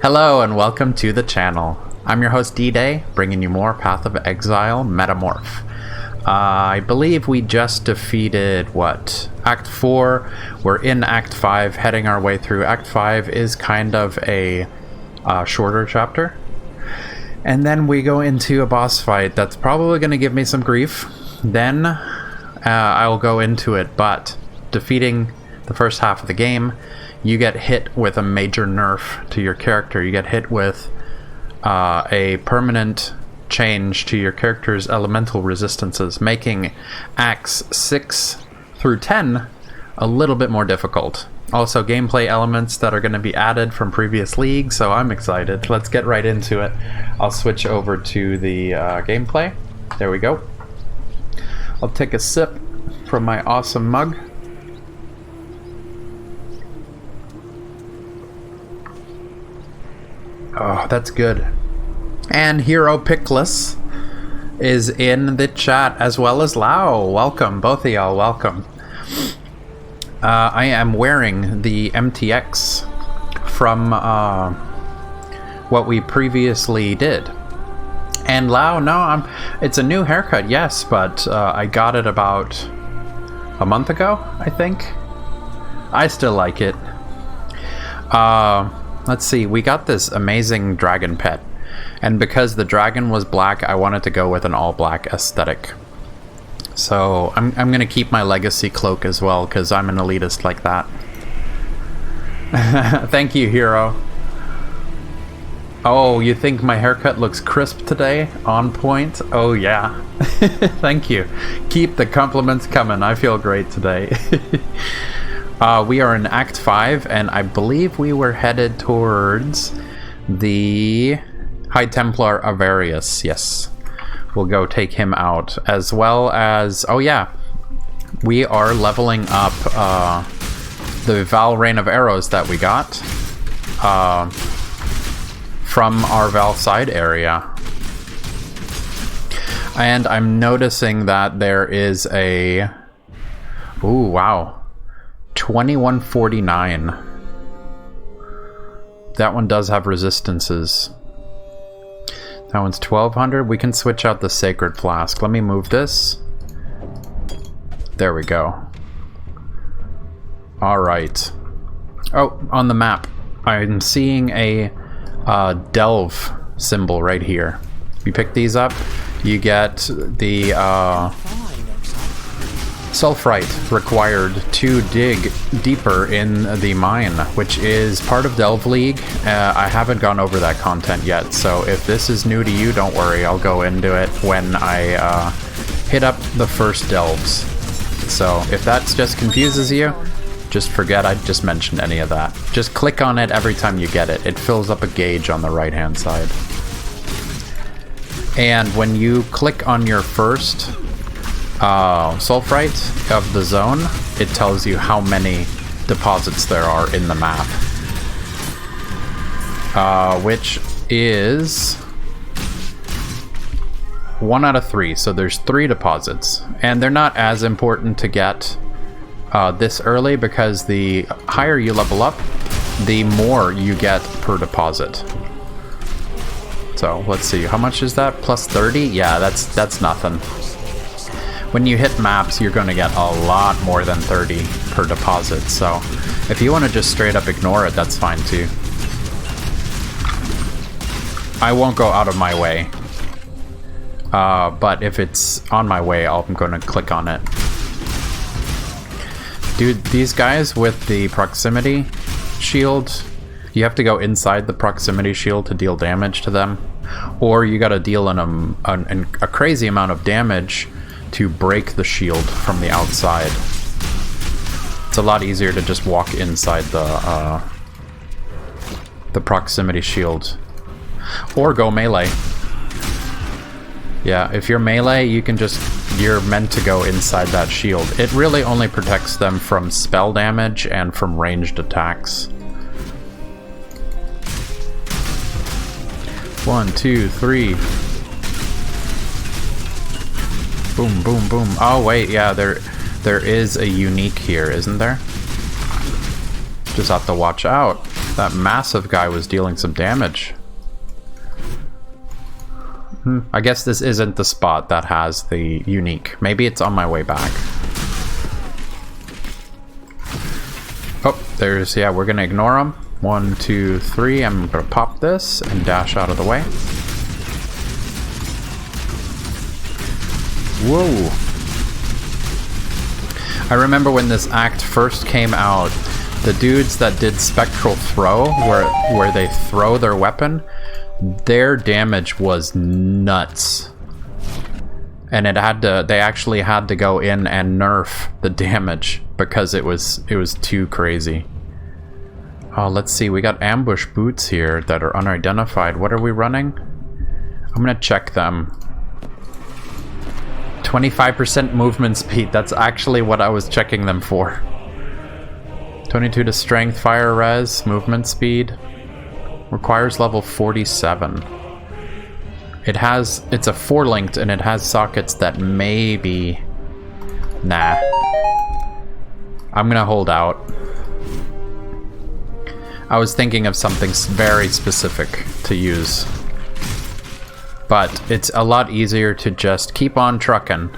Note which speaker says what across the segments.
Speaker 1: Hello and welcome to the channel. I'm your host D-Day, bringing you more Path of Exile Metamorph. I believe we just defeated, Act 4. We're in Act 5, heading our way through. Act 5 is kind of a shorter chapter. And then we go into a boss fight that's probably going to give me some grief. Then I'll go into it, but defeating the first half of the game, you get hit with a major nerf to your character. You get hit with a permanent change to your character's elemental resistances, making Acts 6 through 10 a little bit more difficult. Also, gameplay elements that are going to be added from previous leagues, so I'm excited. Let's get right into it. I'll switch over to the gameplay. There we go. I'll take a sip from my awesome mug. Oh, that's good. And Hero Pickless is in the chat, as well as Lau. Welcome, both of y'all, welcome. I am wearing the MTX from what we previously did. And Lau, no, it's a new haircut, yes, but I got it about a month ago, I think. I still like it. Let's see, we got this amazing dragon pet, and because the dragon was black, I wanted to go with an all-black aesthetic. So I'm gonna keep my legacy cloak as well, because I'm an elitist like that. Thank you, Hero. Oh, you think my haircut looks crisp today? On point? Oh yeah. Thank you. Keep the compliments coming. I feel great today. We are in Act 5, and I believe we were headed towards the High Templar Avarius. Yes. We'll go take him out, as well as... Oh yeah, we are leveling up the Val Rain of Arrows that we got from our Val side area. And I'm noticing that there is a... Ooh, wow. 2149. That one does have resistances. That one's 1200. We can switch out the Sacred Flask. Let me move this. There we go. Alright. Oh, on the map, I'm seeing a delve symbol right here. You pick these up, you get the sulfurite required to dig deeper in the mine, which is part of Delve League. I haven't gone over that content yet, so if this is new to you, don't worry, I'll go into it when I hit up the first delves. So if that just confuses you, just forget I just mentioned any of that. Just click on it every time you get it. It fills up a gauge on the right hand side. And when you click on your first sulfurite of the zone, it tells you how many deposits there are in the map, which is 1 out of 3, so there's 3 deposits, and they're not as important to get this early, because the higher you level up, the more you get per deposit. So let's see, how much is that? Plus 30? Yeah, that's nothing. When you hit maps, you're going to get a lot more than 30 per deposit, so if you want to just straight up ignore it, that's fine too. I won't go out of my way, but if it's on my way, I'm going to click on it. Dude, these guys with the proximity shield, you have to go inside the proximity shield to deal damage to them, or you got to deal a crazy amount of damage to break the shield from the outside. It's a lot easier to just walk inside the proximity shield, or go melee. Yeah, if you're melee, you're meant to go inside that shield. It really only protects them from spell damage and from ranged attacks. 1, 2, 3. Boom, boom, boom. Oh wait, yeah, there is a unique here, isn't there? Just have to watch out. That massive guy was dealing some damage. I guess this isn't the spot that has the unique. Maybe it's on my way back. Oh, there's... yeah, we're gonna ignore him. 1, 2, 3. I'm gonna pop this and dash out of the way. Whoa. I remember when this act first came out, the dudes that did Spectral Throw, where they throw their weapon, their damage was nuts. And they actually had to go in and nerf the damage because it was too crazy. Oh, let's see, we got ambush boots here that are unidentified. What are we running? I'm gonna check them. 25% movement speed, that's actually what I was checking them for. 22 to strength, fire res, movement speed. Requires level 47. It's a 4-linked and it has sockets that maybe... nah. I'm gonna hold out. I was thinking of something very specific to use. But it's a lot easier to just keep on trucking.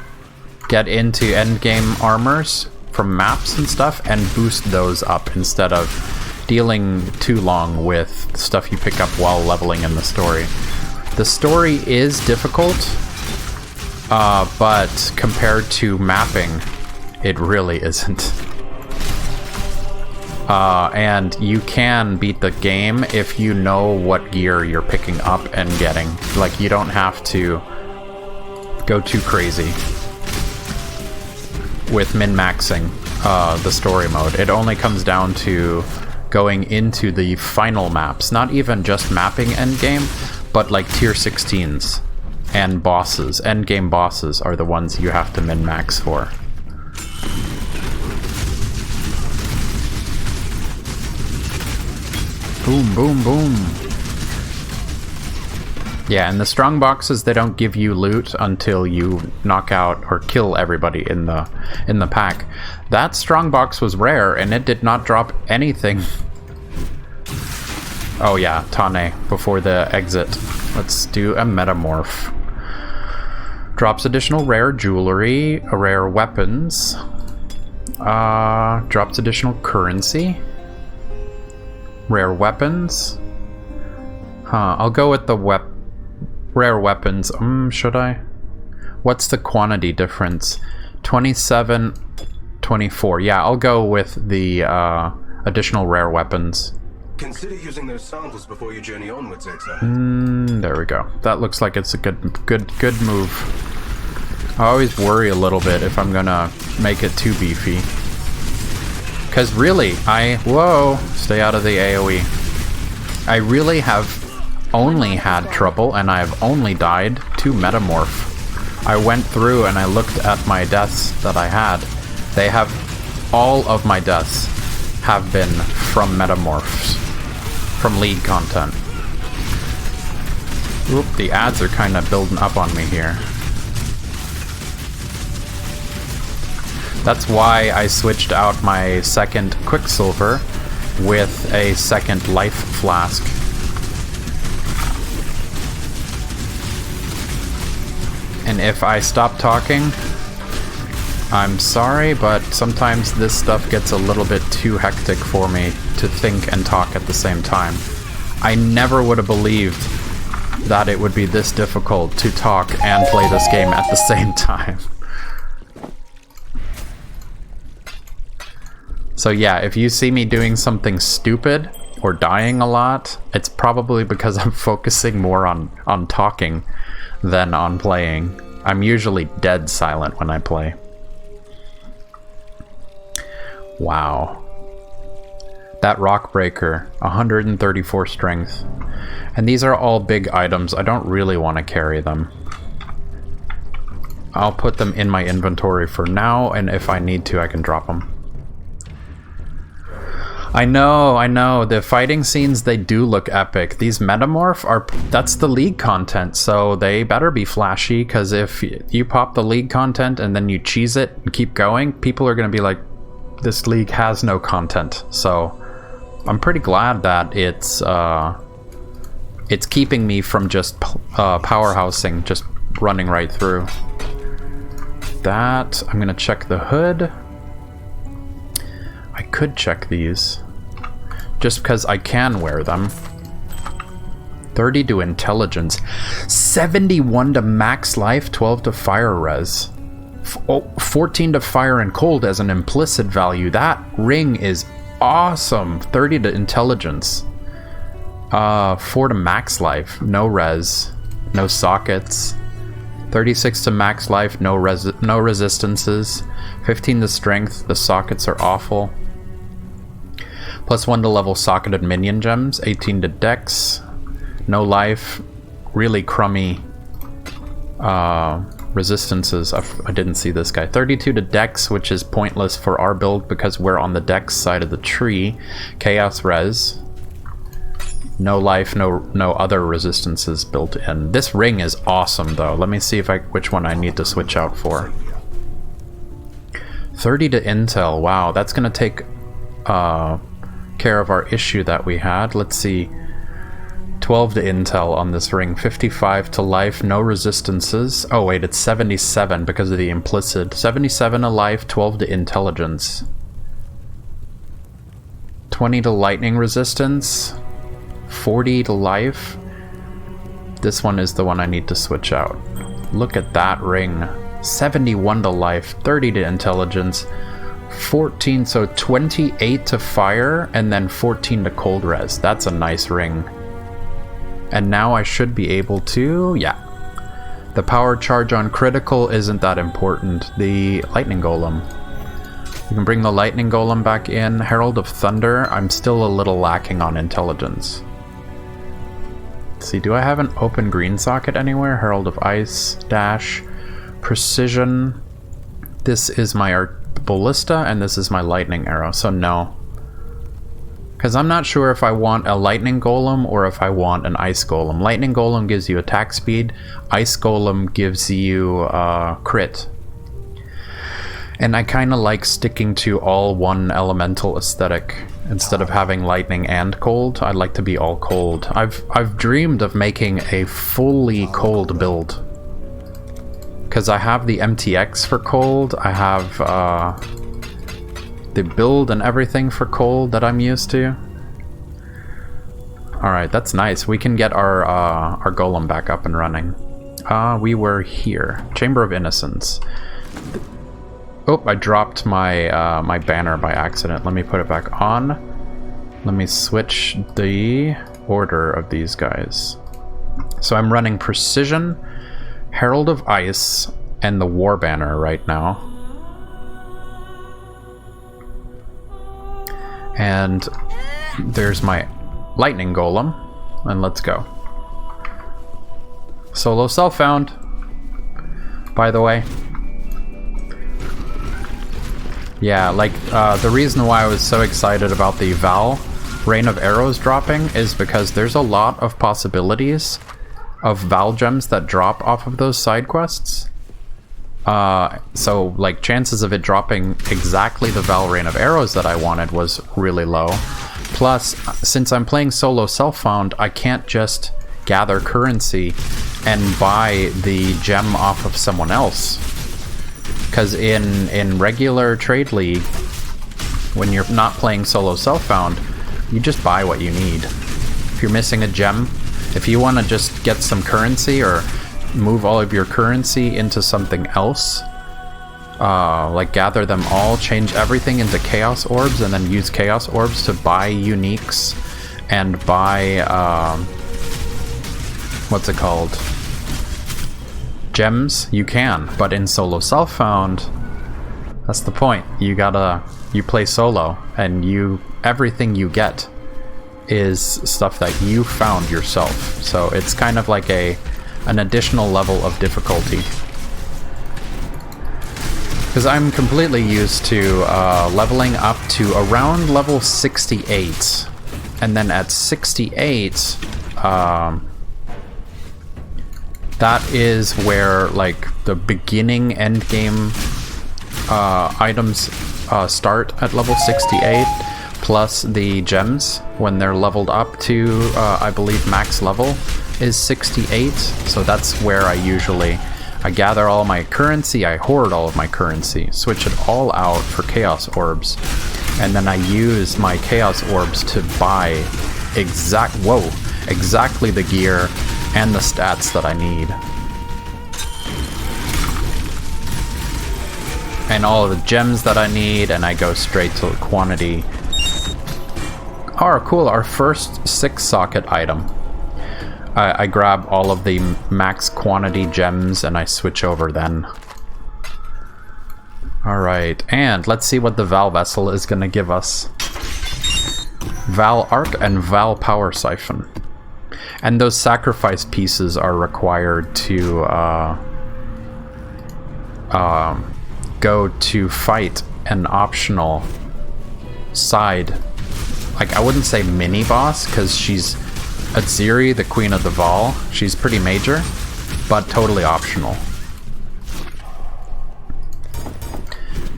Speaker 1: Get into endgame armors from maps and stuff and boost those up instead of dealing too long with stuff you pick up while leveling in the story. The story is difficult, but compared to mapping, it really isn't. And you can beat the game if you know what gear you're picking up and getting. Like, you don't have to go too crazy with min-maxing the story mode. It only comes down to going into the final maps, not even just mapping endgame, but like tier 16s and bosses. Endgame bosses are the ones you have to min-max for. Boom, boom, boom. Yeah, and the strong boxes, they don't give you loot until you knock out or kill everybody in the pack. That strong box was rare, and it did not drop anything. Oh yeah, Tane, before the exit. Let's do a Metamorph. Drops additional rare jewelry, rare weapons. Drops additional currency. Rare weapons. I'll go with the rare weapons. Should I? What's the quantity difference? 27, 24. Yeah, I'll go with the additional rare weapons.
Speaker 2: Consider using those samples before you journey onwards, Exile.
Speaker 1: There we go. That looks like it's a good move. I always worry a little bit if I'm gonna make it too beefy. Because really, whoa, stay out of the AoE. I really have only had trouble, and I have only died to Metamorph. I went through and I looked at my deaths that I had. They have, all of my deaths have been from Metamorphs, from league content. Oop, the ads are kind of building up on me here. That's why I switched out my second Quicksilver with a second life flask. And if I stop talking, I'm sorry, but sometimes this stuff gets a little bit too hectic for me to think and talk at the same time. I never would have believed that it would be this difficult to talk and play this game at the same time. So yeah, if you see me doing something stupid or dying a lot, it's probably because I'm focusing more on talking than on playing. I'm usually dead silent when I play. Wow. That rock breaker, 134 strength. And these are all big items. I don't really want to carry them. I'll put them in my inventory for now, and if I need to, I can drop them. I know. The fighting scenes, they do look epic. These Metamorph that's the League content, so they better be flashy, because if you pop the League content and then you cheese it and keep going, people are going to be like, this League has no content, so I'm pretty glad that it's keeping me from just powerhousing, just running right through. That, I'm gonna check the hood. I could check these, just because I can wear them. 30 to intelligence, 71 to max life, 12 to fire res. 14 to fire and cold as an implicit value. That ring is awesome. 30 to intelligence. 4 to max life, no res, no sockets. 36 to max life, no resistances. 15 to strength, the sockets are awful. +1 to level socketed minion gems. 18 to dex, no life, really crummy resistances. I didn't see this guy. 32 to dex, which is pointless for our build because we're on the dex side of the tree. Chaos res. No life, no other resistances built in. This ring is awesome though. Let me see which one I need to switch out for. 30 to intel. Wow, that's gonna take care of our issue that we had. Let's see. 12 to intel on this ring. 55 to life, no resistances. Oh wait, it's 77 because of the implicit. 77 to life, 12 to intelligence. 20 to lightning resistance. 40 to life. This one is the one I need to switch out. Look at that ring. 71 to life, 30 to intelligence, 14, so 28 to fire, and then 14 to cold res. That's a nice ring. And now I should be able to, yeah. The power charge on critical isn't that important. The lightning golem. You can bring the lightning golem back in. Herald of Thunder, I'm still a little lacking on intelligence. Let's see, do I have an open green socket anywhere? Herald of Ice, dash, precision. This is my ballista, and this is my lightning arrow, so no. Because I'm not sure if I want a lightning golem or if I want an ice golem. Lightning golem gives you attack speed, ice golem gives you crit. And I kind of like sticking to all one elemental aesthetic. Instead of having lightning and cold, I'd like to be all cold. I've dreamed of making a fully cold build. Because I have the MTX for cold, I have the build and everything for cold that I'm used to. Alright, that's nice. We can get our golem back up and running. We were here. Chamber of Innocence. Oh, I dropped my my banner by accident. Let me put it back on. Let me switch the order of these guys. So I'm running Precision, Herald of Ice, and the War Banner right now. And there's my Lightning Golem, and let's go. Solo self-found, by the way. Yeah, like, the reason why I was so excited about the Val Rain of Arrows dropping is because there's a lot of possibilities of Val gems that drop off of those side quests. So, like, chances of it dropping exactly the Val Rain of Arrows that I wanted was really low. Plus, since I'm playing solo self-found, I can't just gather currency and buy the gem off of someone else. Because in regular Trade League, when you're not playing solo self-found, you just buy what you need. If you're missing a gem, if you want to just get some currency or move all of your currency into something else, like gather them all, change everything into Chaos Orbs, and then use Chaos Orbs to buy uniques and buy, what's it called? Gems, you can, but in solo self-found, that's the point. You play solo, and everything you get is stuff that you found yourself. So it's kind of like an additional level of difficulty. Because I'm completely used to leveling up to around level 68, and then at 68, that is where, like, the beginning endgame items start at level 68, plus the gems when they're leveled up to, I believe, max level is 68. So that's where I gather all my currency, I hoard all of my currency, switch it all out for Chaos Orbs, and then I use my Chaos Orbs to buy exactly the gear and the stats that I need. And all of the gems that I need, and I go straight to the quantity. Oh, cool, our first 6-socket item. I grab all of the max quantity gems and I switch over then. Alright, and let's see what the Val Vessel is going to give us. Val Arc and Val Power Siphon. And those sacrifice pieces are required to go to fight an optional side. Like, I wouldn't say mini-boss, because she's Atziri, the Queen of the Val. She's pretty major, but totally optional.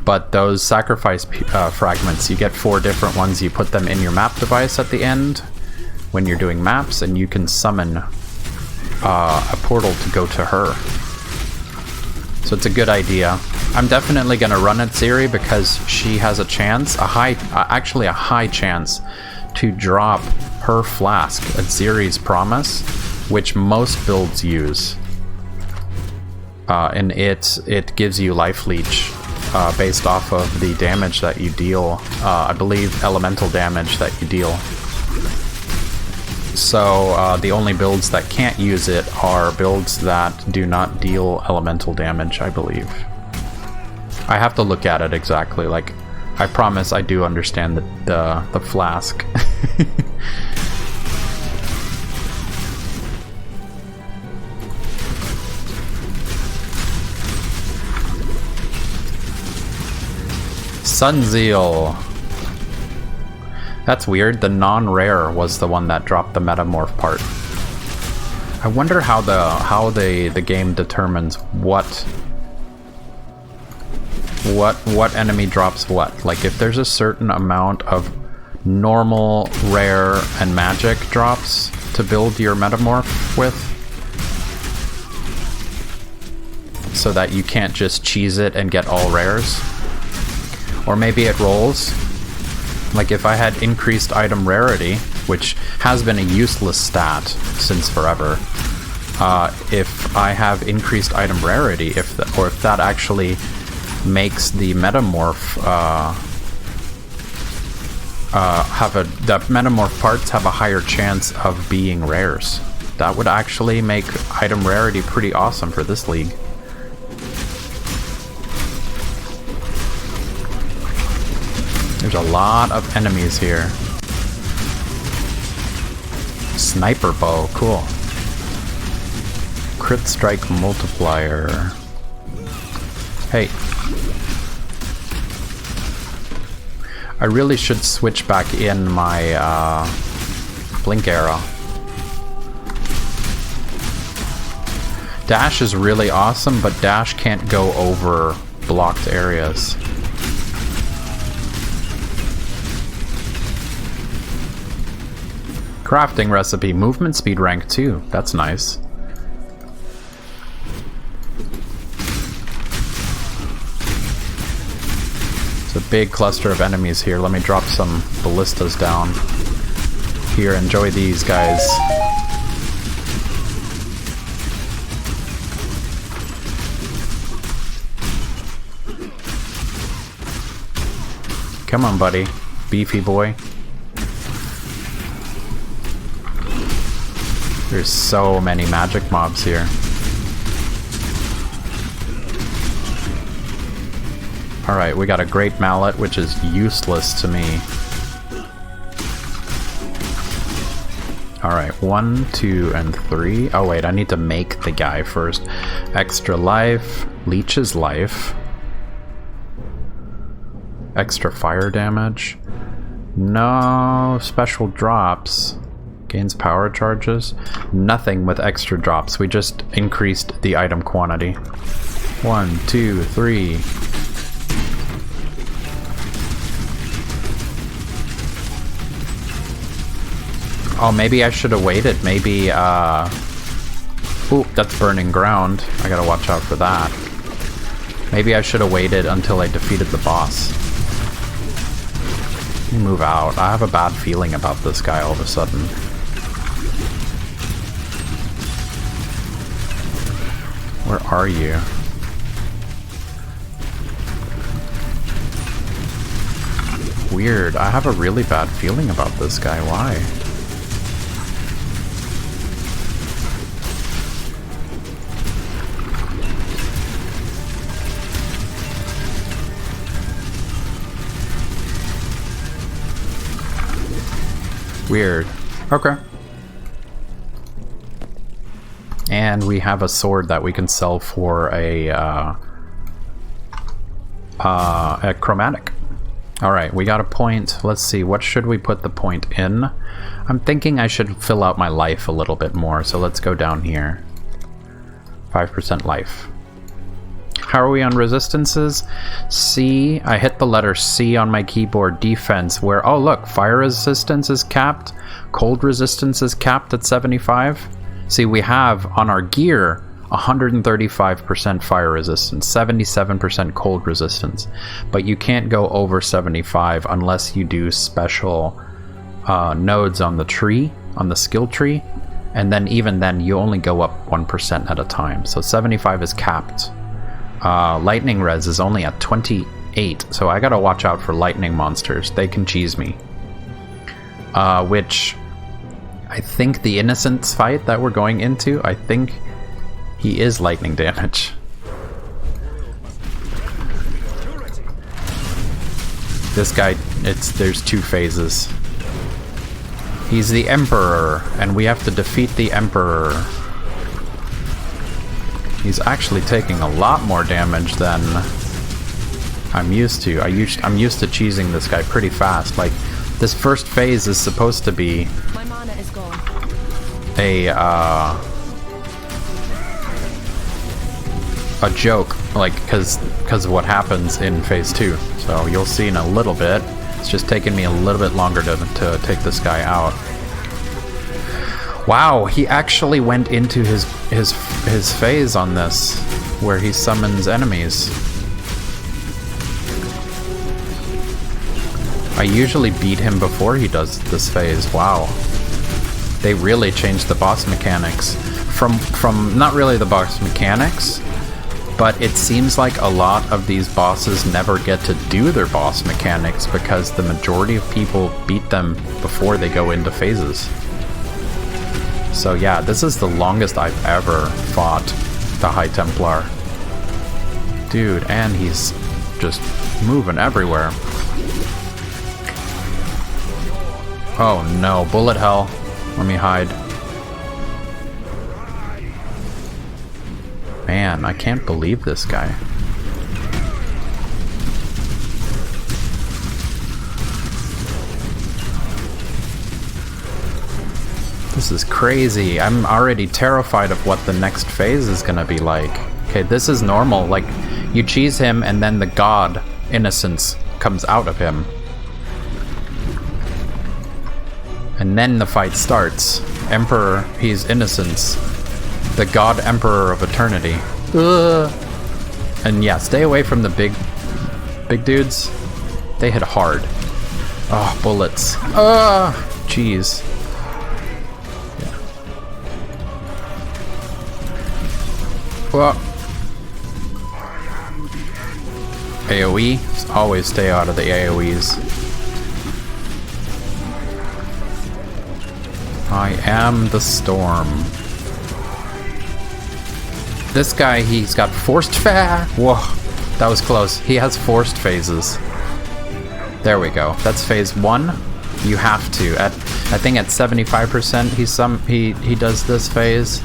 Speaker 1: But those sacrifice fragments, you get 4 different ones. You put them in your map device at the end when you're doing maps, and you can summon a portal to go to her. So it's a good idea. I'm definitely going to run Atziri because she has a chance, actually a high chance, to drop her flask, Atziri's Promise, which most builds use. And it gives you life leech based off of the damage that you deal. I believe elemental damage that you deal. So the only builds that can't use it are builds that do not deal elemental damage, I believe. I have to look at it exactly. Like, I promise I do understand the flask. Sunzeal. That's weird. The non-rare was the one that dropped the metamorph part. I wonder how the game determines what enemy drops what. Like, if there's a certain amount of normal, rare, and magic drops to build your metamorph with, so that you can't just cheese it and get all rares. Or maybe it rolls. Like, if I had increased item rarity, which has been a useless stat since forever, if I have increased item rarity, if that actually makes the metamorph the metamorph parts have a higher chance of being rares. That would actually make item rarity pretty awesome for this league. There's a lot of enemies here. Sniper bow, cool. Crit strike multiplier. Hey. I really should switch back in my blink arrow. Dash is really awesome, but dash can't go over blocked areas. Crafting recipe, movement speed rank 2. That's nice. It's a big cluster of enemies here. Let me drop some ballistas down. Here, enjoy these guys. Come on, buddy. Beefy boy. There's so many magic mobs here. Alright, we got a great mallet, which is useless to me. Alright, 1, 2, and 3. Oh wait, I need to make the guy first. Extra life, leeches life. Extra fire damage. No special drops. Gains power charges. Nothing with extra drops. We just increased the item quantity. 1, 2, 3. Oh, maybe I should have waited. Maybe, Ooh, that's burning ground. I gotta watch out for that. Maybe I should have waited until I defeated the boss. Let me move out. I have a bad feeling about this guy all of a sudden. Where are you? Weird. I have a really bad feeling about this guy. Why? Weird. Okay. And we have a sword that we can sell for a chromatic. Alright, we got a point. Let's see, what should we put the point in? I'm thinking I should fill out my life a little bit more, so let's go down here. 5% life. How are we on resistances? C. I hit the letter C on my keyboard. Defense, where, oh look, fire resistance is capped. Cold resistance is capped at 75. See, we have on our gear 135% fire resistance, 77% cold resistance, but you can't go over 75 unless you do special nodes on the tree, on the skill tree, and then even then you only go up 1% at a time. So 75 is capped. Lightning res is only at 28, so I gotta watch out for lightning monsters. They can cheese me. Which I think the Innocence fight that we're going into, I think he is lightning damage. This guy, there's two phases. He's the Emperor, and we have to defeat the Emperor. He's actually taking a lot more damage than I'm used to. I'm used to cheesing this guy pretty fast. Like, this first phase is supposed to be
Speaker 3: my mana is gone.
Speaker 1: A joke, like, because of what happens in phase 2. So you'll see in a little bit. It's just taking me a little bit longer to take this guy out. Wow, he actually went into his phase on this, where he summons enemies. I usually beat him before he does this phase. Wow. They really changed the boss mechanics. From not really the boss mechanics, but it seems like a lot of these bosses never get to do their boss mechanics because the majority of people beat them before they go into phases. So yeah, this is the longest I've ever fought the High Templar. Dude, and he's just moving everywhere. Oh no, bullet hell. Let me hide. Man, I can't believe this guy. This is crazy. I'm already terrified of what the next phase is gonna be like. Okay, this is normal. Like, you cheese him and then the god Innocence comes out of him. And then the fight starts. Emperor, he's Innocence. The God Emperor of Eternity. Ugh. And yeah, stay away from the big dudes. They hit hard. Oh, bullets. Jeez. Yeah. Well. AoE. Always stay out of the AoEs. I am the storm. This guy, he's got forced Whoa, that was close. He has forced phases. There we go. That's phase 1. You have to. I think at 75% he does this phase.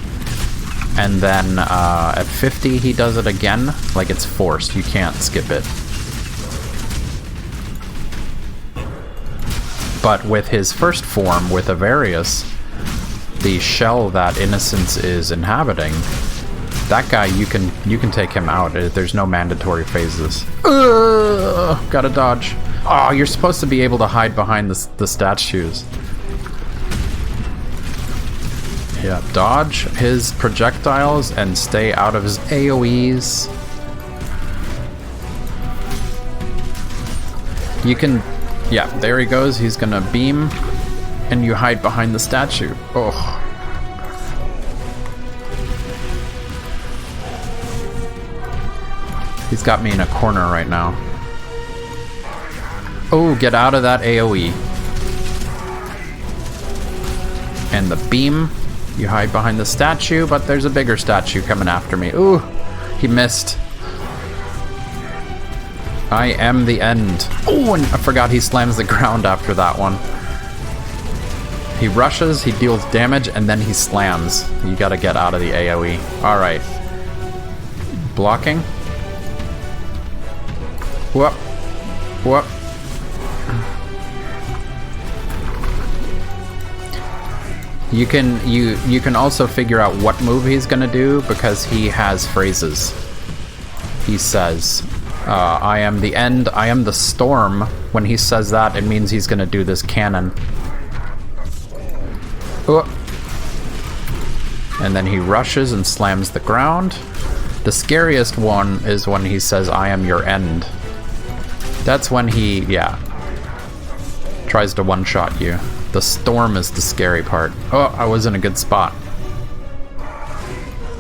Speaker 1: And then at 50 he does it again. Like, it's forced. You can't skip it. But with his first form, with Avarius, the shell that Innocence is inhabiting, that guy, you can take him out. There's no mandatory phases. Gotta dodge. Oh, you're supposed to be able to hide behind the statues. Yeah, dodge his projectiles and stay out of his AoEs. You can... Yeah, there he goes. He's gonna beam, and you hide behind the statue. Oh. He's got me in a corner right now. Oh, get out of that AoE. And the beam. You hide behind the statue, but there's a bigger statue coming after me. Ooh, he missed. I am the end. Oh, and I forgot he slams the ground after that one. He rushes, he deals damage, and then he slams. You gotta get out of the AoE. Alright. Blocking. Whoop. Whoop. You can also figure out what move he's gonna do because he has phrases. He says, I am the end, I am the storm. When he says that, it means he's gonna do this cannon. Oh. And then he rushes and slams the ground. The scariest one is when he says, I am your end. That's when he, yeah, tries to one-shot you. The storm is the scary part. Oh, I was in a good spot.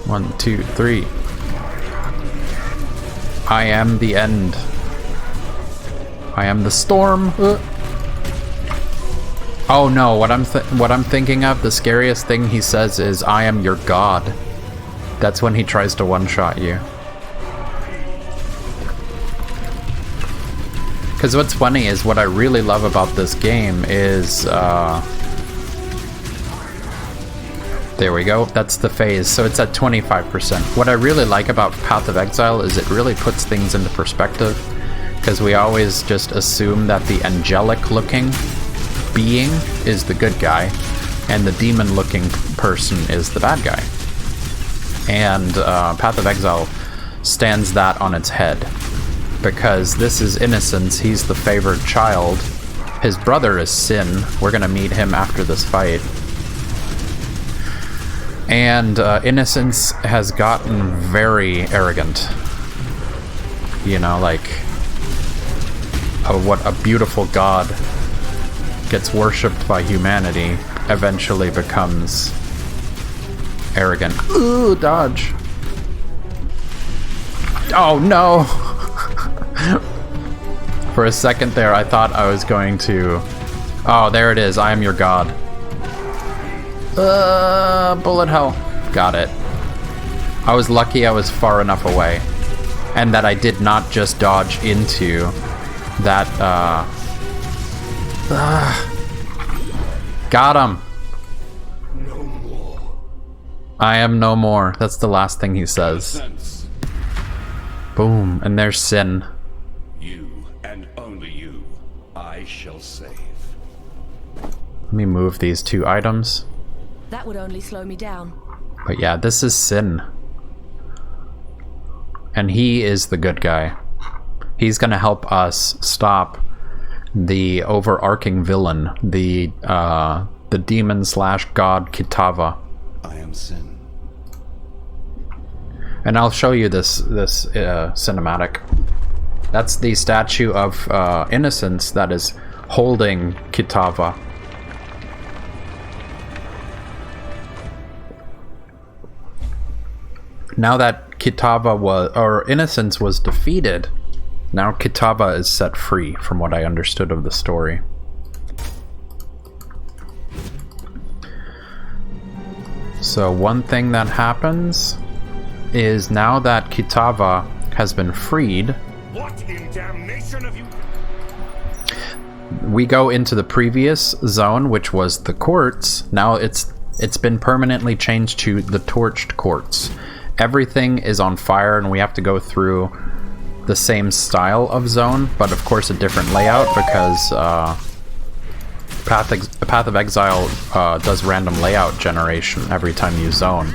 Speaker 1: 1, 2, 3. I am the end. I am the storm. Oh no, what I'm thinking of, the scariest thing he says is, I am your god. That's when he tries to one-shot you. Because what's funny is what I really love about this game is... there we go, that's the phase, so it's at 25%. What I really like about Path of Exile is it really puts things into perspective, because we always just assume that the angelic-looking being is the good guy, and the demon-looking person is the bad guy. And Path of Exile stands that on its head. Because this is Innocence, he's the favored child. His brother is Sin. We're gonna meet him after this fight. And Innocence has gotten very arrogant. You know, like, what a beautiful god gets worshipped by humanity eventually becomes arrogant. Ooh, dodge. Oh no! For a second there, I thought I was going to... Oh, there it is. I am your god. Bullet hell. Got it. I was lucky I was far enough away. And that I did not just dodge into that, Got him!
Speaker 2: No more.
Speaker 1: I am no more. That's the last thing he says. Boom. And there's Sin.
Speaker 2: You, and only you, I shall save.
Speaker 1: Let me move these 2 items.
Speaker 3: That would only slow me down.
Speaker 1: But yeah, this is Sin. And he is the good guy. He's gonna help us stop the overarching villain, the demon / god Kitava.
Speaker 2: I am Sin.
Speaker 1: And I'll show you this cinematic. That's the statue of Innocence that is holding Kitava. Now that Innocence was defeated, now Kitava is set free, from what I understood of the story. So one thing that happens is now that Kitava has been freed,
Speaker 2: What in damnation have you...
Speaker 1: we go into the previous zone, which was the courts. Now it's been permanently changed to the torched courts. Everything is on fire, and we have to go through the same style of zone, but of course a different layout, because Path of Exile does random layout generation every time you zone.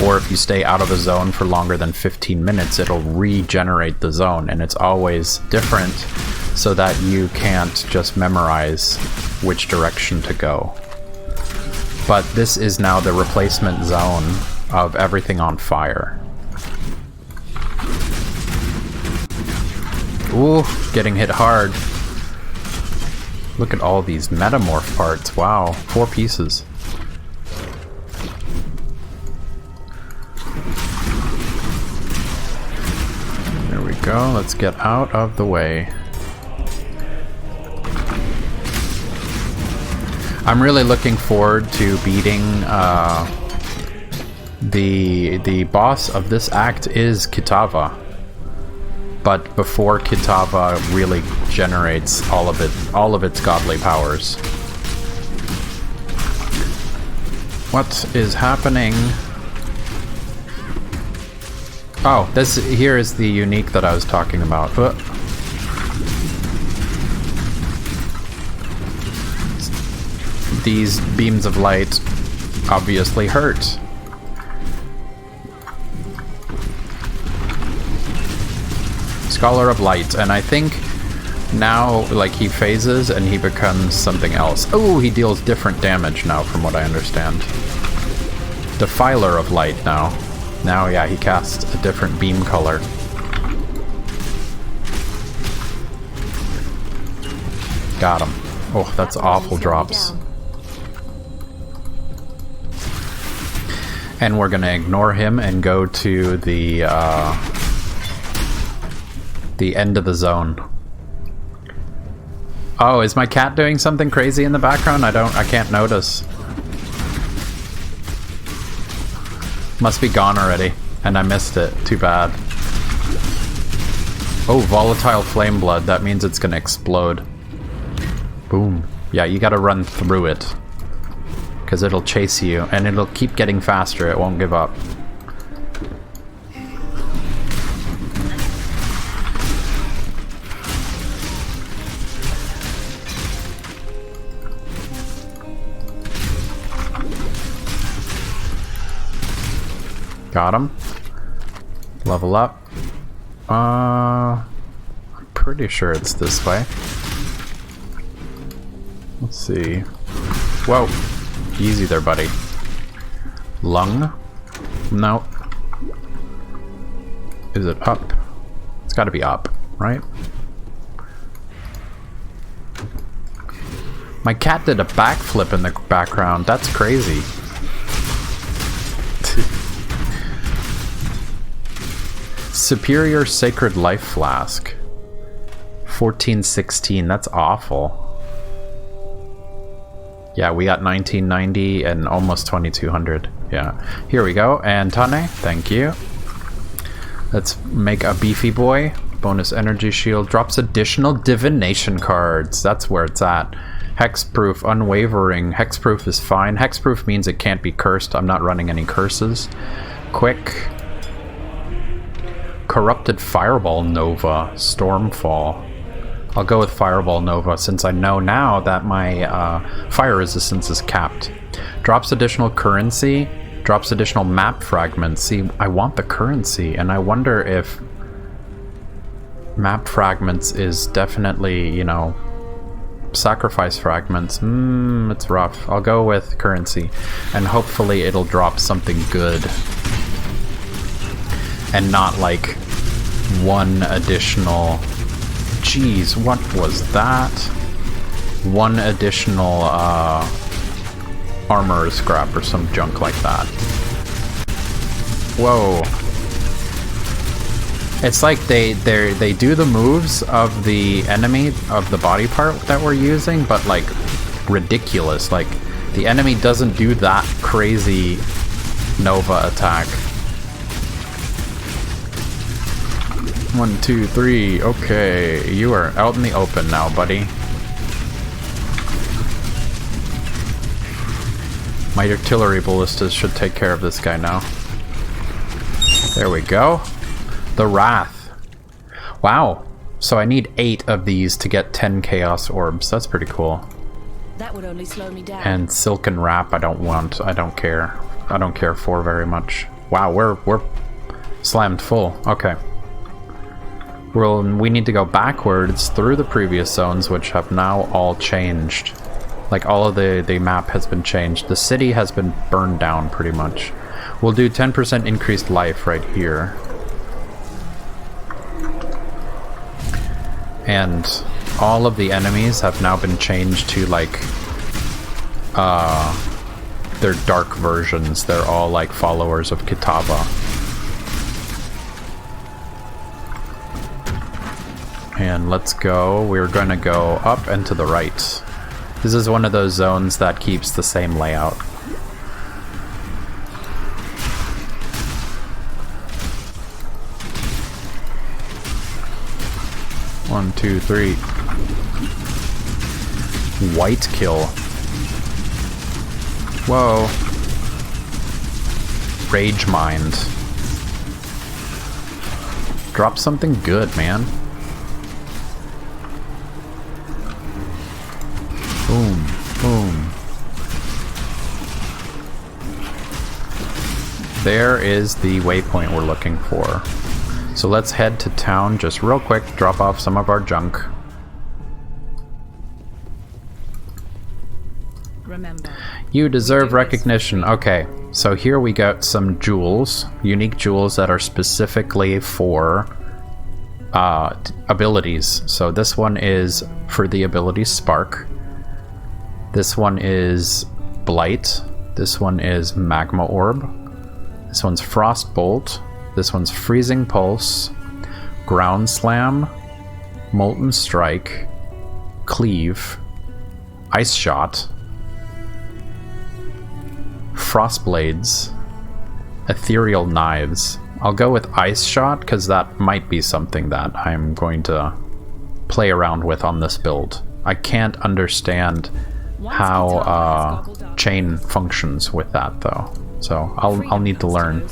Speaker 1: Or if you stay out of a zone for longer than 15 minutes, it'll regenerate the zone, and it's always different so that you can't just memorize which direction to go. But this is now the replacement zone of everything on fire. Ooh, getting hit hard. Look at all these metamorph parts. Wow, 4 pieces. There we go. Let's get out of the way. I'm really looking forward to beating the boss of this act is Kitava. But before Kitava really generates all of its godly powers. What is happening? Oh, this here is the unique that I was talking about. These beams of light obviously hurt. Scholar of Light, and I think now, like, he phases and he becomes something else. Oh, he deals different damage now, from what I understand. Defiler of Light now. Now, yeah, he casts a different beam color. Got him. Oh, that's awful drops. And we're gonna ignore him and go to the end of the zone. Oh, is my cat doing something crazy in the background? I can't notice. Must be gone already, and I missed it. Too bad. Oh, volatile flame blood. That means it's gonna explode. Boom. Yeah, you gotta run through it. Because it'll chase you, and it'll keep getting faster. It won't give up. Got him. Level up. I'm pretty sure it's this way. Let's see. Whoa. Easy there, buddy. Lung? No. Is it up? It's gotta be up, right? My cat did a backflip in the background. That's crazy. Superior Sacred Life Flask. 1416. That's awful. Yeah, we got 1990 and almost 2200. Yeah. Here we go. And Tane, thank you. Let's make a beefy boy. Bonus energy shield. Drops additional divination cards. That's where it's at. Hexproof, unwavering. Hexproof is fine. Hexproof means it can't be cursed. I'm not running any curses. Quick. Corrupted Fireball Nova. Stormfall. I'll go with Fireball Nova since I know now that my fire resistance is capped. Drops additional currency. Drops additional map fragments. See, I want the currency, and I wonder if map fragments is definitely, you know, sacrifice fragments. It's rough. I'll go with currency, and hopefully it'll drop something good. And not like one additional... Jeez, what was that? One additional armor scrap or some junk like that. Whoa. It's like they do the moves of the enemy, of the body part that we're using, but like ridiculous. Like the enemy doesn't do that crazy Nova attack. 1, 2, 3. Okay, you are out in the open now, buddy. My artillery ballistas should take care of this guy now. There we go. The Wrath. Wow. So I need 8 of these to get 10 Chaos Orbs. That's pretty cool.
Speaker 3: That would only slow me down.
Speaker 1: And Silken Wrap I don't want. I don't care. I don't care for very much. Wow, we're slammed full. Okay. Well, we need to go backwards through the previous zones, which have now all changed. Like, all of the map has been changed. The city has been burned down, pretty much. We'll do 10% increased life right here. And all of the enemies have now been changed to, like, their dark versions. They're all, like, followers of Kitava. And let's go. We're gonna go up and to the right. This is one of those zones that keeps the same layout. One, two, three. White kill. Whoa. Rage Mind. Drop something good, man. Boom, boom. There is the waypoint we're looking for. So let's head to town just real quick, drop off some of our junk.
Speaker 3: Remember,
Speaker 1: You deserve recognition. Okay, so here we got some jewels, unique jewels that are specifically for abilities. So this one is for the ability Spark. This one is Blight. This one is Magma Orb. This one's Frostbolt. This one's Freezing Pulse, Ground Slam, Molten Strike, Cleave, Ice Shot, Frostblades, Ethereal Knives. I'll go with Ice Shot because that might be something that I'm going to play around with on this build. I can't understand how chain functions with that though, so I'll need to learn.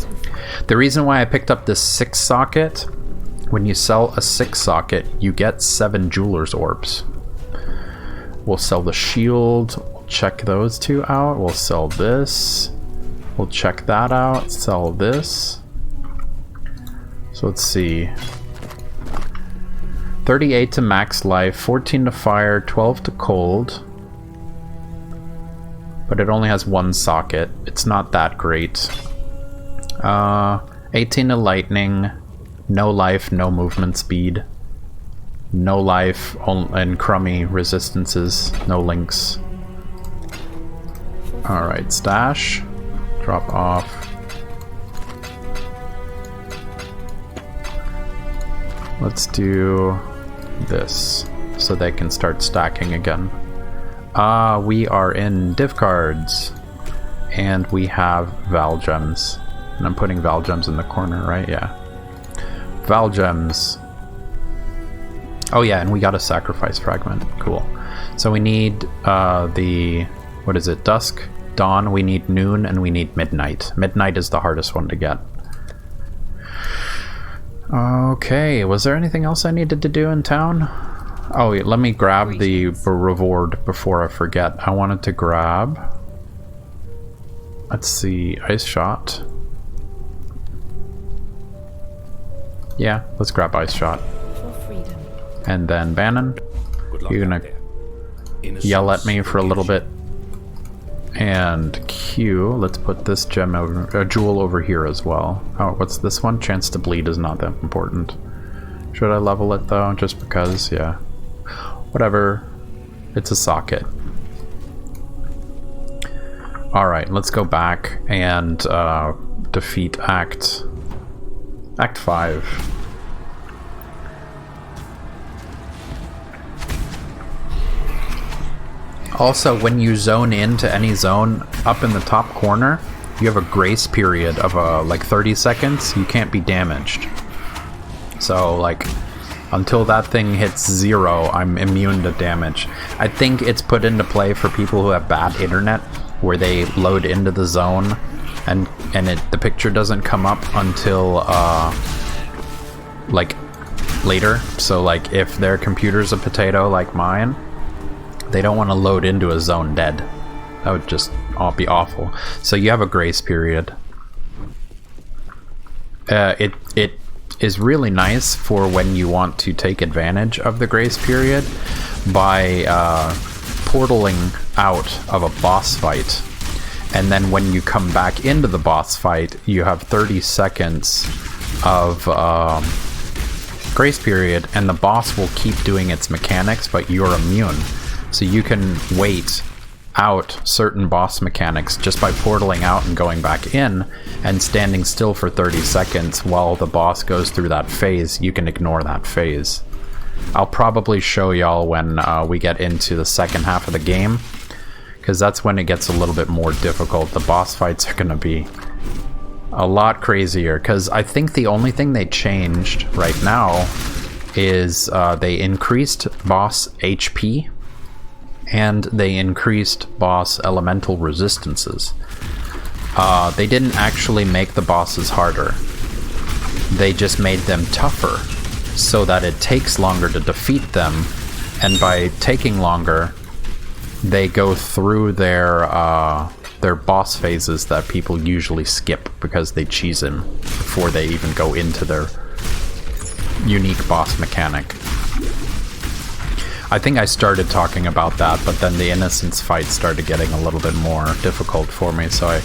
Speaker 1: The reason why I picked up this 6 socket, when you sell a 6 socket you get 7 Jeweler's Orbs. We'll sell the shield, we'll check those 2 out, we'll sell this, we'll check that out, sell this. So let's see, 38 to max life, 14 to fire, 12 to cold. But it only has 1 socket. It's not that great. 18 to lightning. No life, no movement speed. No life and crummy resistances. No links. Alright, stash. Drop off. Let's do this so they can start stacking again. We are in div cards, and we have Val Gems. And I'm putting Val Gems in the corner, right? Yeah. Val Gems. Oh yeah, and we got a sacrifice fragment. Cool. So we need what is it? Dusk, dawn, we need noon, and we need midnight. Midnight is the hardest one to get. Okay, was there anything else I needed to do in town? Oh, yeah, let me grab the reward before I forget. I wanted to grab... Let's see, Ice Shot. Yeah, let's grab Ice Shot. And then Bannon, you're gonna yell at me for a little bit. And Q, let's put this gem over, jewel over here as well. Oh, what's this one? Chance to bleed is not that important. Should I level it though? Just because, yeah. Whatever. It's a socket. Alright, let's go back and defeat Act 5. Also, when you zone into any zone up in the top corner, you have a grace period of like 30 seconds. You can't be damaged. So, like, until that thing hits 0, I'm immune to damage. I think it's put into play for people who have bad internet, where they load into the zone and the picture doesn't come up until like later. So like if their computer's a potato like mine, they don't want to load into a zone dead. That would just be awful. So you have a grace period. It is really nice for when you want to take advantage of the grace period by portaling out of a boss fight. And then when you come back into the boss fight, you have 30 seconds of grace period, and the boss will keep doing its mechanics, but you're immune. So you can wait out certain boss mechanics just by portaling out and going back in and standing still for 30 seconds while the boss goes through that phase. You can ignore that phase. I'll probably show y'all when we get into the second half of the game, because that's when it gets a little bit more difficult. The boss fights are going to be a lot crazier, because I think the only thing they changed right now is they increased boss HP and they increased boss elemental resistances. They didn't actually make the bosses harder. They just made them tougher so that it takes longer to defeat them, and by taking longer, they go through their boss phases that people usually skip because they cheese them before they even go into their unique boss mechanic. I think I started talking about that, but then the Innocence fight started getting a little bit more difficult for me, so I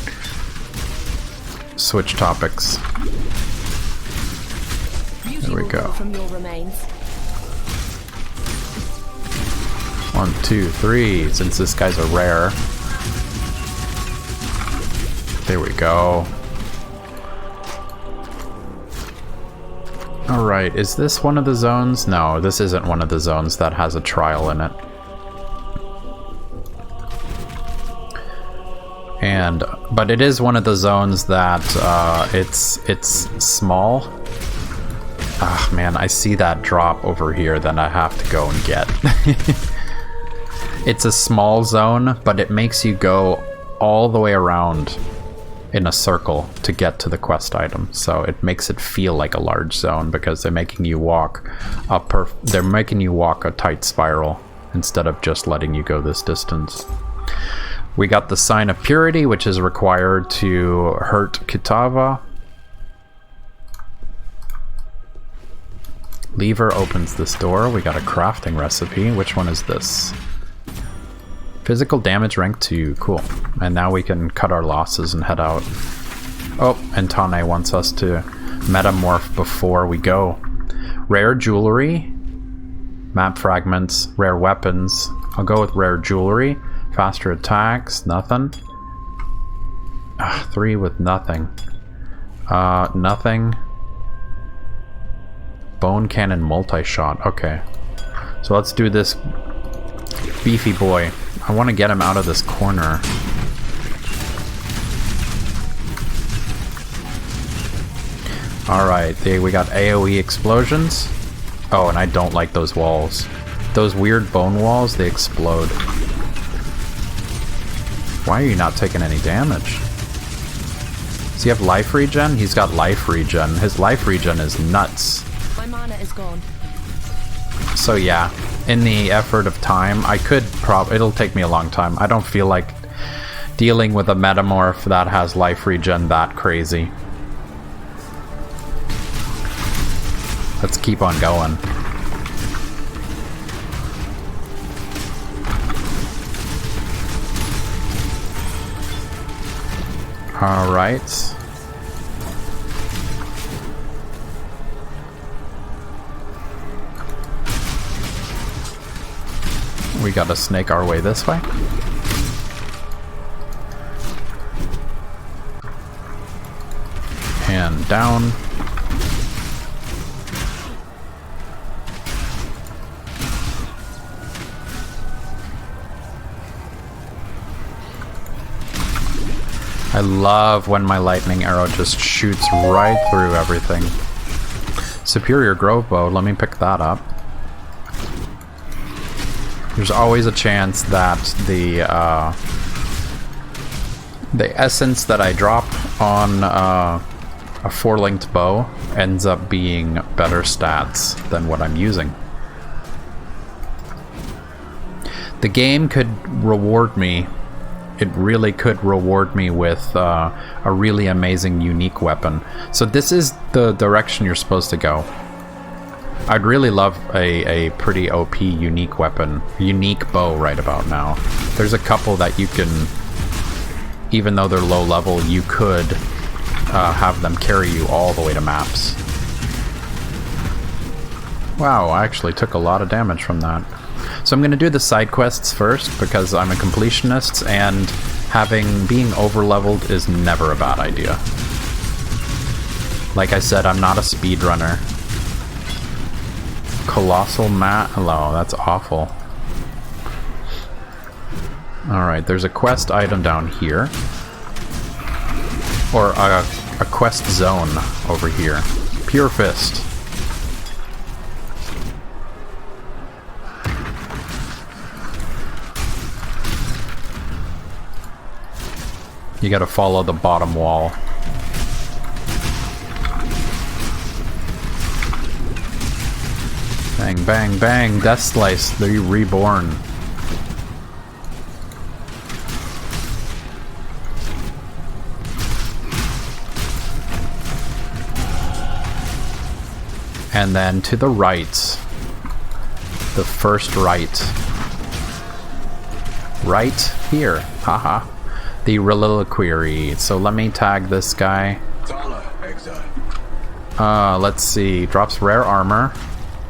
Speaker 1: switched topics. There we go. 1, 2, 3, since this guy's a rare. There we go. Alright, is this one of the zones? No, this isn't one of the zones that has a trial in it. But it is one of the zones that it's small. Ah, man, I see that drop over here, then I have to go and get. It's a small zone, but it makes you go all the way around in a circle to get to the quest item, so it makes it feel like a large zone because they're making you walk they're making you walk a tight spiral instead of just letting you go this distance. We got the Sign of Purity, which is required to hurt Kitava. Lever opens this door. We got a crafting recipe. Which one is this? Physical damage rank 2, cool. And now we can cut our losses and head out. Oh, and Tane wants us to metamorph before we go. Rare jewelry, map fragments, rare weapons. I'll go with rare jewelry. Faster attacks, nothing. 3 with nothing. Nothing. Bone cannon multi-shot, okay. So let's do this beefy boy. I want to get him out of this corner. Alright, we got AoE explosions. Oh, and I don't like those walls. Those weird bone walls, they explode. Why are you not taking any damage? Does he have life regen? He's got life regen. His life regen is nuts.
Speaker 3: My mana is gone.
Speaker 1: So yeah, in the effort of time, I could it'll take me a long time. I don't feel like dealing with a metamorph that has life regen that crazy. Let's keep on going. Alright. We gotta snake our way this way. And down. I love when my lightning arrow just shoots right through everything. Superior Grove Bow, let me pick that up. There's always a chance that the essence that I drop on a 4-linked bow ends up being better stats than what I'm using. The game could reward me. It really could reward me with a really amazing unique weapon. So this is the direction you're supposed to go. I'd really love a pretty OP unique weapon, unique bow right about now. There's a couple that you can, even though they're low level, you could have them carry you all the way to maps. Wow, I actually took a lot of damage from that. So I'm going to do the side quests first because I'm a completionist, and being over leveled is never a bad idea. Like I said, I'm not a speedrunner. Colossal mat. Hello, that's awful. Alright, there's a quest item down here. Or a quest zone over here. Pure Fist. You gotta follow the bottom wall. Bang, bang, bang. Death Slice. They're reborn. And then to the right. The first right. Right here. Haha. The Reliquary. So let me tag this guy. Let's see. Drops rare armor.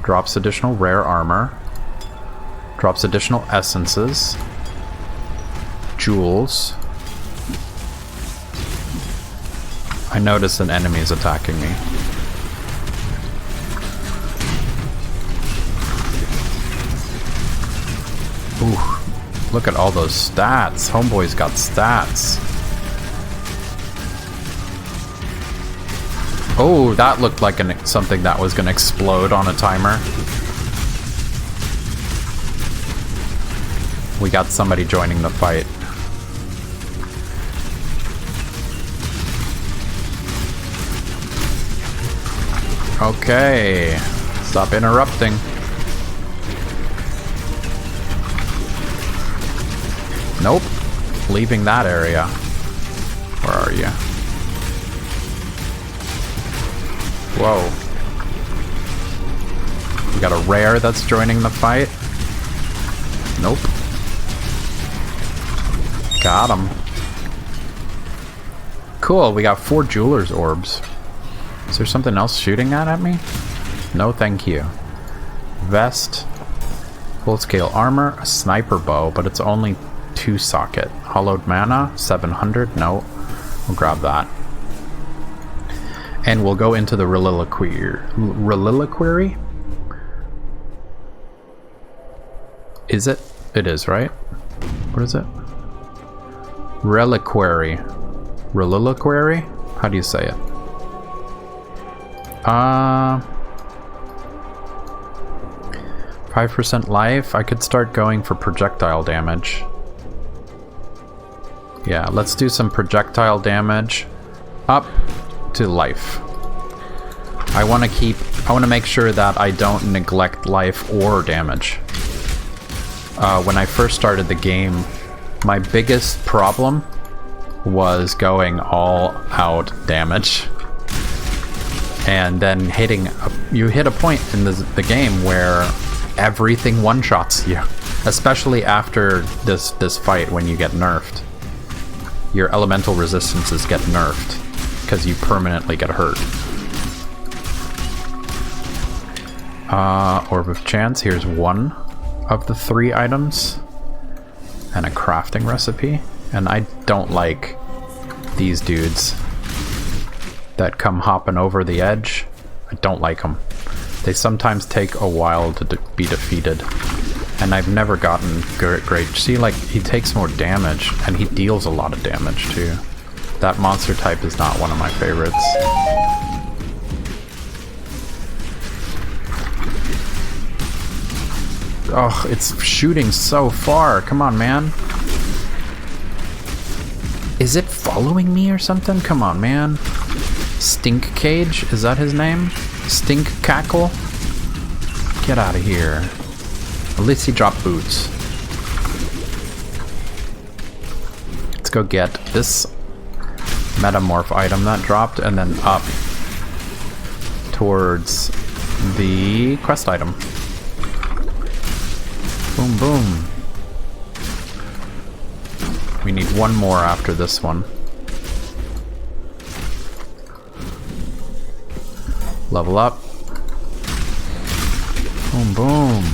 Speaker 1: Drops additional rare armor. Drops additional essences. Jewels. I notice an enemy is attacking me. Ooh, look at all those stats. Homeboy's got stats. Oh, that looked like something that was going to explode on a timer. We got somebody joining the fight. Okay. Stop interrupting. Nope. Leaving that area. Where are you? Whoa. We got a rare that's joining the fight. Nope. Got him. Cool, we got 4 jeweler's orbs. Is there something else shooting that at me? No, thank you. Vest. Full scale armor. A sniper bow, but it's only 2 socket. Hollowed mana. 700. No. We'll grab that. And we'll go into the Reliquary. Reliquary? Is it? It is, right? What is it? Reliquary. Reliquary? How do you say it? 5% life. I could start going for projectile damage. Yeah, let's do some projectile damage. Up to life. I want to make sure that I don't neglect life or damage. When I first started the game, my biggest problem was going all out damage. And then you hit a point in the game where everything one-shots you. Especially after this fight when you get nerfed. Your elemental resistances get nerfed. Because you permanently get hurt. Orb of Chance. Here's 1 of the 3 items. And a crafting recipe. And I don't like these dudes that come hopping over the edge. I don't like them. They sometimes take a while to be defeated. And I've never gotten great. See, like, he takes more damage. And he deals a lot of damage, too. That monster type is not one of my favorites. Oh, it's shooting so far. Come on, man. Is it following me or something? Come on, man. Stink Cage? Is that his name? Stink Cackle? Get out of here. At least he dropped boots. Let's go get this metamorph item that dropped, and then up towards the quest item. Boom, boom. We need one more after this one. Level up. Boom, boom.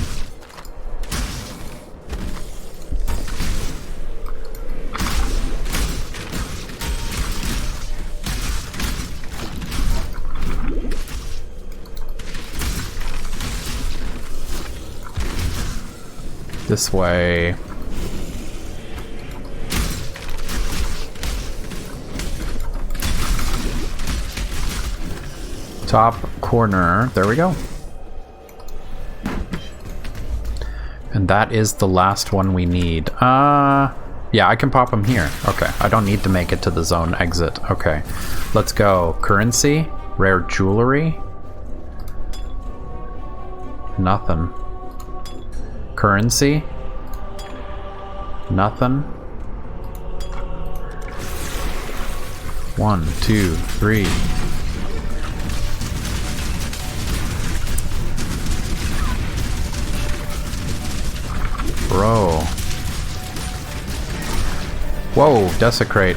Speaker 1: This way. Top corner. There we go. And that is the last one we need. Yeah, I can pop them here. Okay, I don't need to make it to the zone exit. Okay, let's go. Currency, rare jewelry. Nothing. Currency. Nothing. 1, 2, 3. Bro. Whoa, desecrate.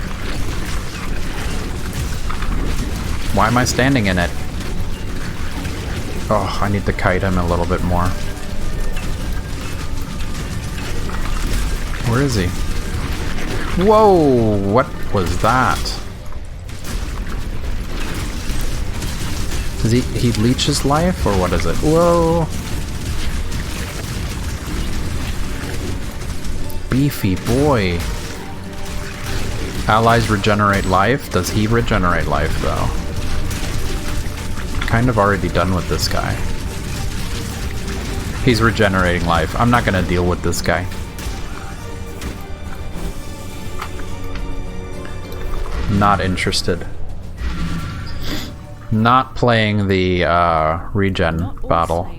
Speaker 1: Why am I standing in it? Oh, I need to kite him a little bit more. Where is he? Whoa, what was that? Does he leeches life, or what is it? Whoa. Beefy boy. Allies regenerate life. Does he regenerate life, though? Kind of already done with this guy. He's regenerating life. I'm not gonna deal with this guy. Not interested. Not playing the regen battle.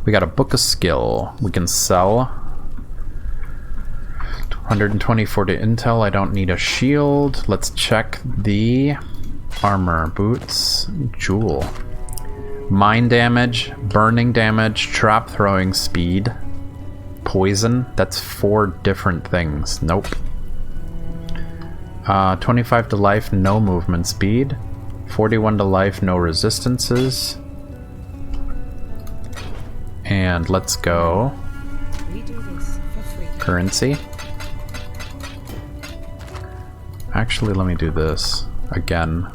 Speaker 1: We got a book of skill. We can sell. 124 to intel. I don't need a shield. Let's check the armor. Boots. Jewel. Mine damage. Burning damage. Trap throwing speed. Poison. That's 4 different things. Nope. 25 to life, no movement speed. 41 to life, no resistances. And let's go.
Speaker 3: We do this for free.
Speaker 1: Currency. Actually, let me do this again.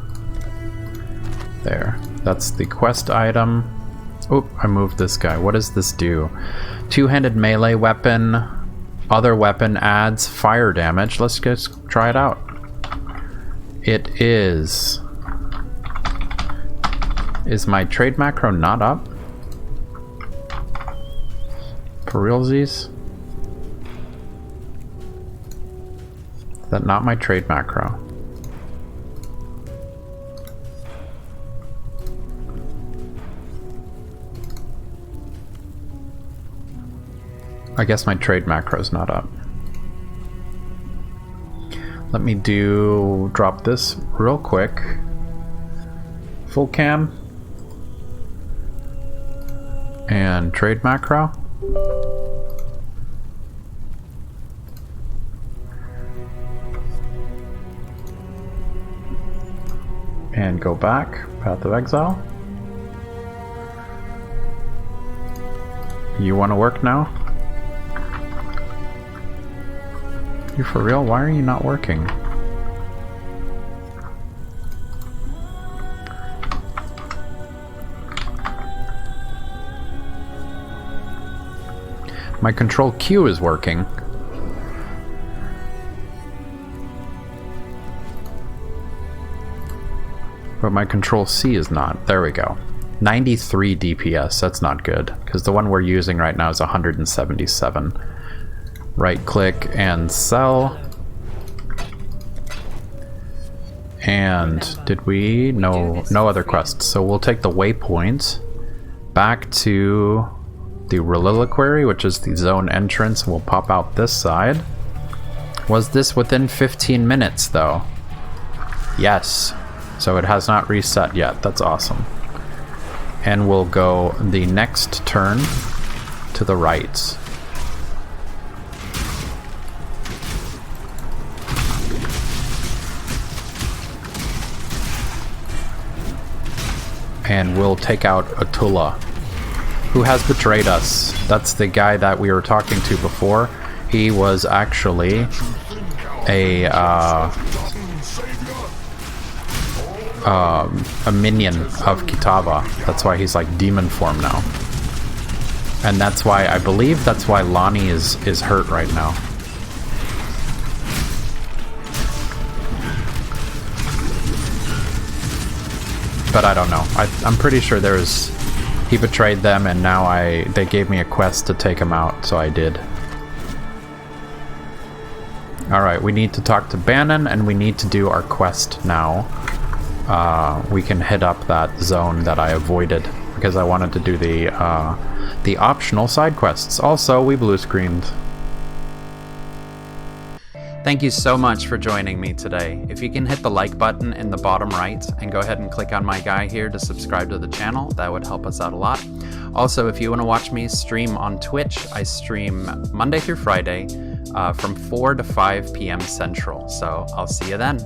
Speaker 1: There. That's the quest item. Oh, I moved this guy. What does this do? Two-handed melee weapon. Other weapon adds fire damage. Let's just try it out. It is... Is my trade macro not up? For realsies? Is that not my trade macro? I guess my trade macro is not up. Let me drop this real quick. Full cam. And trade macro. And go back. Path of Exile. You want to work now? You for real? Why are you not working? My control Q is working. But my control C is not. There we go. 93 DPS. That's not good. Because the one we're using right now is 177. Right click and sell. And did we? No other quests. So we'll take the waypoint back to the Reliquary, which is the zone entrance. We'll pop out this side. Was this within 15 minutes though? Yes. So it has not reset yet. That's awesome. and we'll go the next turn to the right. And we'll take out Attila, who has betrayed us. That's the guy that we were talking to before. He was actually a minion of Kitava. That's why he's like demon form now. And that's why, I believe that's why Lonnie is hurt right now. But I don't know. I'm pretty sure he betrayed them, and now they gave me a quest to take him out, so I did. Alright, we need to talk to Bannon, and we need to do our quest now. We can hit up that zone that I avoided, because I wanted to do the optional side quests. Also, we blue screened. Thank you so much for joining me today. If you can hit the like button in the bottom right and go ahead and click on my guy here to subscribe to the channel, that would help us out a lot. Also, if you want to watch me stream on Twitch, I stream Monday through Friday from 4 to 5 p.m. Central. So I'll see you then.